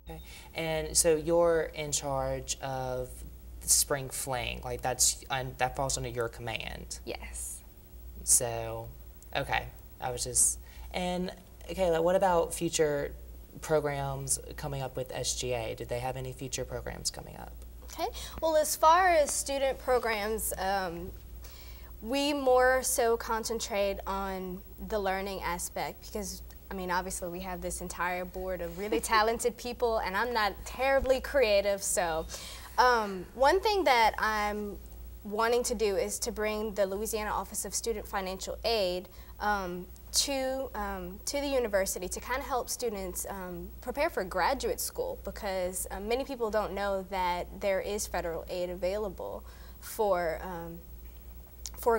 Okay. And so you're in charge of the spring fling, like that falls under your command. Yes. So, okay, I was just, and Kayla, what about future programs coming up with SGA? Did they have any future programs coming up? Okay. Well, as far as student programs, we more so concentrate on the learning aspect because, I mean, obviously we have this entire board of really talented people, and I'm not terribly creative. So one thing that I'm wanting to do is to bring the Louisiana Office of Student Financial Aid to the university to kind of help students prepare for graduate school, because many people don't know that there is federal aid available for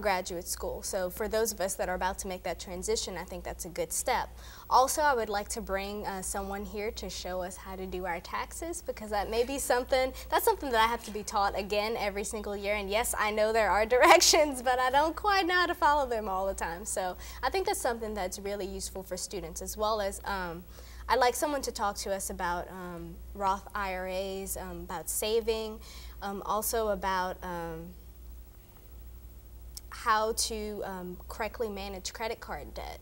graduate school. So for those of us that are about to make that transition, I think that's a good step. Also, I would like to bring someone here to show us how to do our taxes, because that may be something that I have to be taught again every single year. And yes, I know there are directions, but I don't quite know how to follow them all the time. So I think that's something that's really useful for students, as well as I'd like someone to talk to us about Roth IRAs, about saving, also about how to correctly manage credit card debt,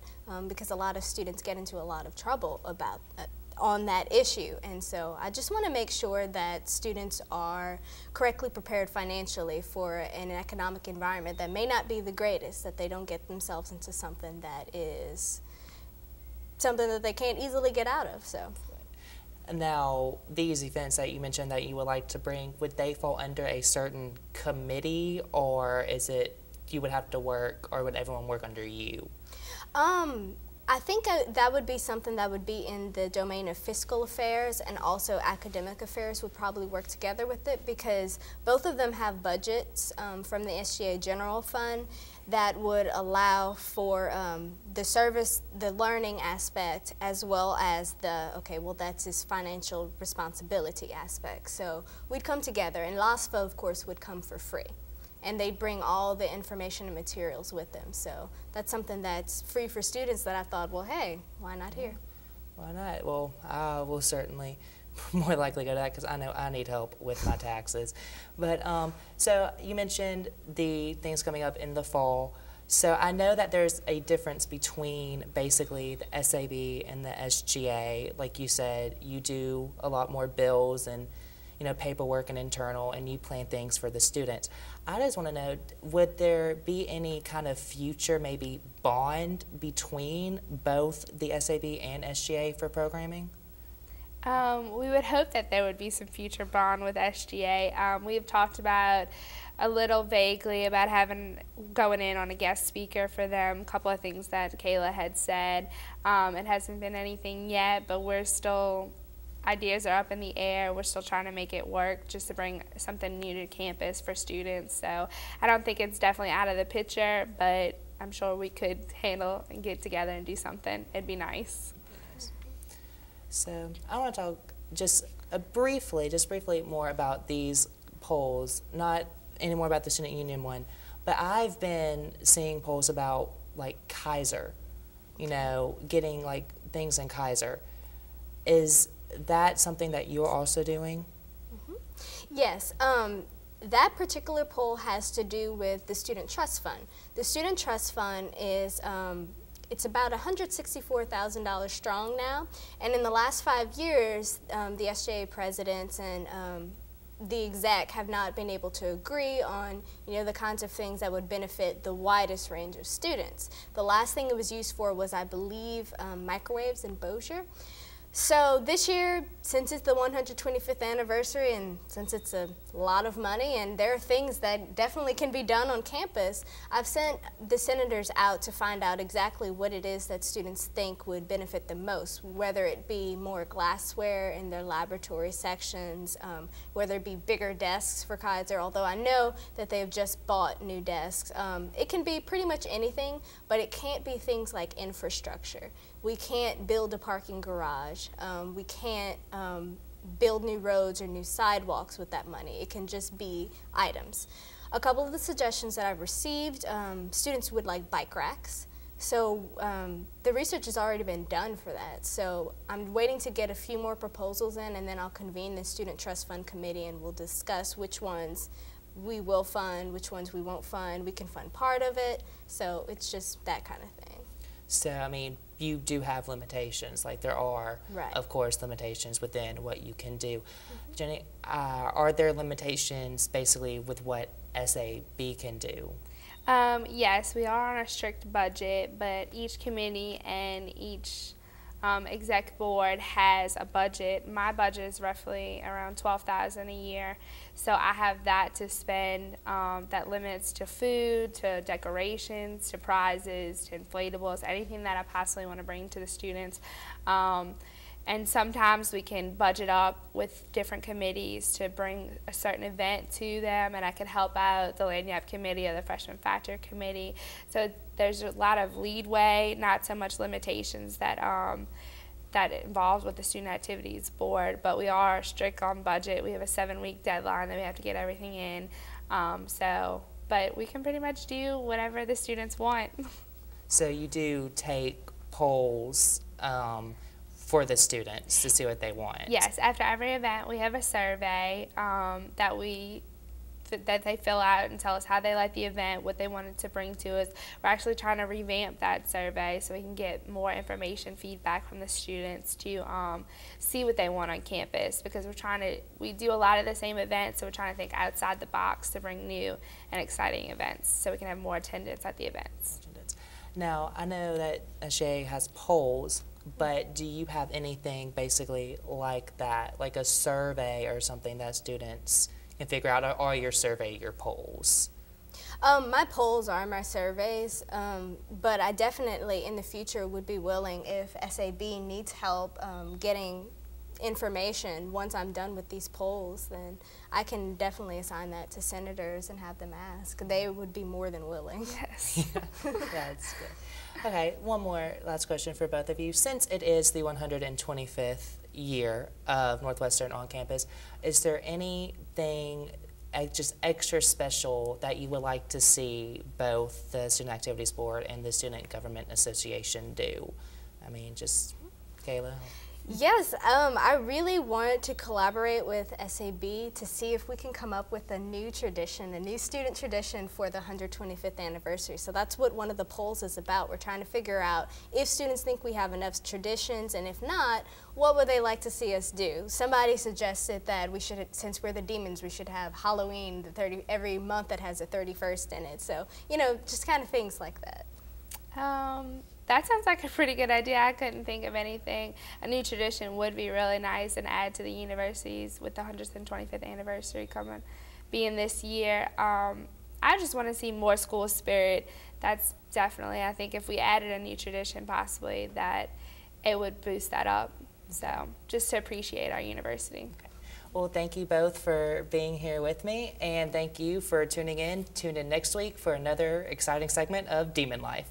because a lot of students get into a lot of trouble about on that issue. And so I just want to make sure that students are correctly prepared financially for an economic environment that may not be the greatest, that they don't get themselves into something that is something that they can't easily get out of. So. Now, these events that you mentioned that you would like to bring, would they fall under a certain committee, or is it you would have to work, or would everyone work under you? I think that would be something that would be in the domain of fiscal affairs, and also academic affairs would probably work together with it, because both of them have budgets from the SGA General Fund that would allow for the learning aspect, as well as that's his financial responsibility aspect. So we'd come together, and LASFA, of course, would come for free. And they bring all the information and materials with them. So that's something that's free for students that I thought, well, hey, why not here? Why not? Well, I will certainly more likely go to that, because I know I need help with my taxes. But so you mentioned the things coming up in the fall. So I know that there's a difference between basically the SAB and the SGA. Like you said, you do a lot more bills and paperwork and internal, and you plan things for the students. I just want to know, would there be any kind of future maybe bond between both the SAB and SGA for programming? We would hope that there would be some future bond with SGA. We have talked about a little vaguely about going in on a guest speaker for them, a couple of things that Kayla had said. It hasn't been anything yet, but ideas are up in the air. We're still trying to make it work, just to bring something new to campus for students. So I don't think it's definitely out of the picture, but I'm sure we could handle and get together and do something. It'd be nice. So I want to talk just briefly more about these polls, not any more about the student union one, but I've been seeing polls about like Kaiser, getting like things in Kaiser. Is that something that you're also doing? Mm-hmm. Yes. That particular poll has to do with the Student Trust Fund. The Student Trust Fund is it's about $164,000 strong now, and in the last 5 years, the SJA presidents and the exec have not been able to agree on the kinds of things that would benefit the widest range of students. The last thing it was used for was, I believe, microwaves and Bossier. So this year, since it's the 125th anniversary, and since it's a lot of money and there are things that definitely can be done on campus, I've sent the senators out to find out exactly what it is that students think would benefit them most, whether it be more glassware in their laboratory sections, whether it be bigger desks for Kaiser, although I know that they have just bought new desks. It can be pretty much anything, but it can't be things like infrastructure. We can't build a parking garage. We can't build new roads or new sidewalks with that money. It can just be items. A couple of the suggestions that I've received, students would like bike racks. So the research has already been done for that. So I'm waiting to get a few more proposals in, and then I'll convene the Student Trust Fund Committee, and we'll discuss which ones we will fund, which ones we won't fund. We can fund part of it. So it's just that kind of thing. So, I mean, you do have limitations. Like, there are, Right. of course, limitations within what you can do. Jenny, are there limitations basically with what SAB can do? Yes, we are on a strict budget, but each committee and each exec board has a budget. My budget is roughly around $12,000 a year, so I have that to spend. That limits to food, to decorations, to prizes, to inflatables, anything that I possibly want to bring to the students. And sometimes we can budget up with different committees to bring a certain event to them, and I can help out the Lanyap committee or the freshman factor committee. So there's a lot of leadway, not so much limitations that that involved with the student activities board, but we are strict on budget. We have a 7-week deadline that we have to get everything in. But we can pretty much do whatever the students want. So you do take polls for the students to see what they want? Yes, after every event we have a survey that they fill out and tell us how they like the event, what they wanted to bring to us. We're actually trying to revamp that survey so we can get more information, feedback from the students to see what they want on campus, because we do a lot of the same events, so we're trying to think outside the box to bring new and exciting events so we can have more attendance at the events. Now, I know that SGA has polls, but do you have anything basically like that, like a survey or something that students can figure out, or are your survey your polls? My polls are my surveys, but I definitely in the future would be willing, if SAB needs help getting information once I'm done with these polls, then I can definitely assign that to senators and have them ask. They would be more than willing. Yes. That's good. Okay, one more last question for both of you. Since it is the 125th year of Northwestern on campus, is there anything just extra special that you would like to see both the Student Activities Board and the Student Government Association do? I mean, just Kayla? Yes, I really wanted to collaborate with SAB to see if we can come up with a new tradition, a new student tradition for the 125th anniversary. So that's what one of the polls is about. We're trying to figure out if students think we have enough traditions, and if not, what would they like to see us do? Somebody suggested that we should, since we're the Demons, we should have Halloween every month that has a 31st in it. So, you know, just kind of things like that. That sounds like a pretty good idea. I couldn't think of anything. A new tradition would be really nice and add to the universities with the 125th anniversary being this year. I just want to see more school spirit. That's definitely, I think if we added a new tradition possibly, that it would boost that up. So just to appreciate our university. Okay. Well, thank you both for being here with me, and thank you for tuning in. Tune in next week for another exciting segment of Demon Life.